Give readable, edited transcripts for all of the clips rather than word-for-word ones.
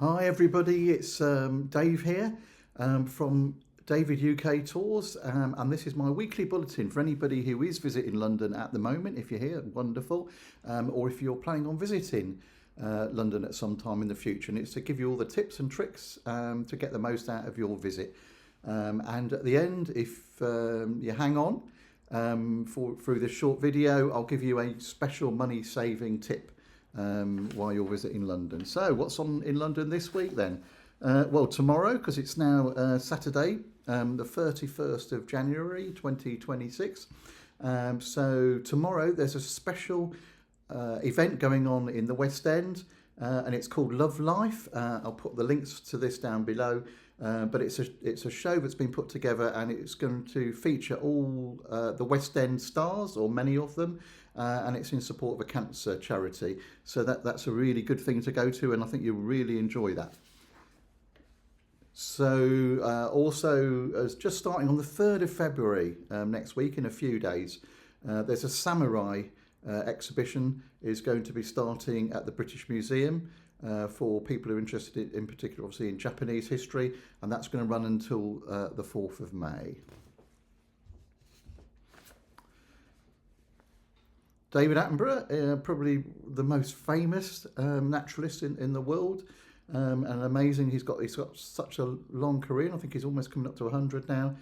Hi everybody, it's Dave here from David UK Tours, and this is my weekly bulletin for anybody who is visiting London at the moment. If you're here, wonderful, or if you're planning on visiting London at some time in the future, and it's to give you all the tips and tricks to get the most out of your visit. And at the end, if you hang on through this short video, I'll give you a special money saving tip while you're visiting London. So what's on in London this week then? Well, tomorrow, because it's now Saturday, the 31st of January 2026. So tomorrow there's a special event going on in the West End, and it's called Love Life. I'll put the links to this down below. But it's a show that's been put together, and it's going to feature all the West End stars, or many of them, and it's in support of a cancer charity. So that's a really good thing to go to, and I think you'll really enjoy that. So also, as just starting on the 3rd of February next week, in a few days, there's a samurai exhibition is going to be starting at the British Museum. For people who are interested in particular, obviously, in Japanese history, and that's going to run until the 4th of May. David Attenborough, probably the most famous naturalist in the world, and amazing. He's got such a long career, and I think he's almost coming up to 100 now.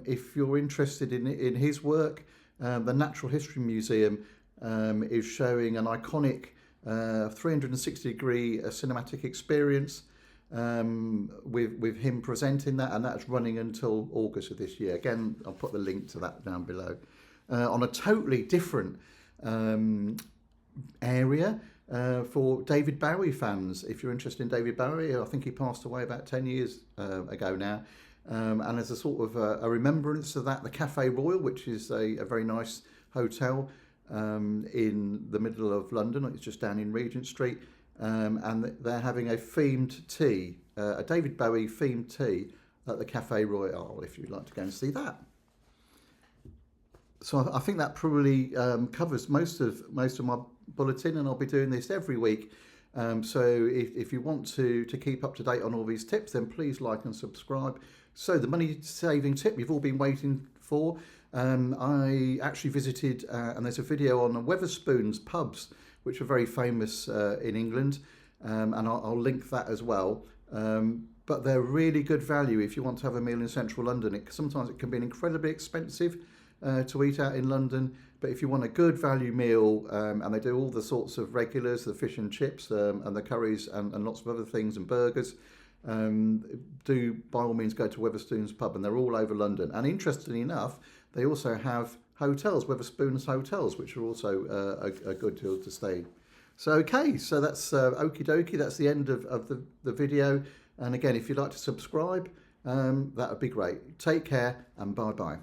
If you're interested in his work, the Natural History Museum is showing an iconic 360-degree cinematic experience with him presenting that, and that's running until August of this year. Again, I'll put the link to that down below. On a totally different area for David Bowie fans, if you're interested in David Bowie, I think he passed away about 10 years ago now. And as a sort of a remembrance of that, the Cafe Royal, which is a very nice hotel in the middle of London, it's just down in Regent Street, and they're having a themed tea, a David Bowie themed tea at the Cafe Royal, if you'd like to go and see that. So I think that probably covers most of my bulletin, and I'll be doing this every week. So if you want to keep up to date on all these tips, then please like and subscribe. So the money saving tip you've all been waiting for. I actually visited, and there's a video on Wetherspoons pubs, which are very famous in England, and I'll link that as well. But they're really good value if you want to have a meal in central London. Sometimes it can be incredibly expensive to eat out in London, but if you want a good value meal, and they do all the sorts of regulars, the fish and chips, and the curries, and lots of other things, and burgers, do by all means go to Wetherspoons pub, and they're all over London. And interestingly enough, they also have hotels, Wetherspoons hotels, which are also a good deal to stay in. So okay, so that's okie dokie, that's the end of the video. And again, if you'd like to subscribe, that would be great. Take care, and bye bye.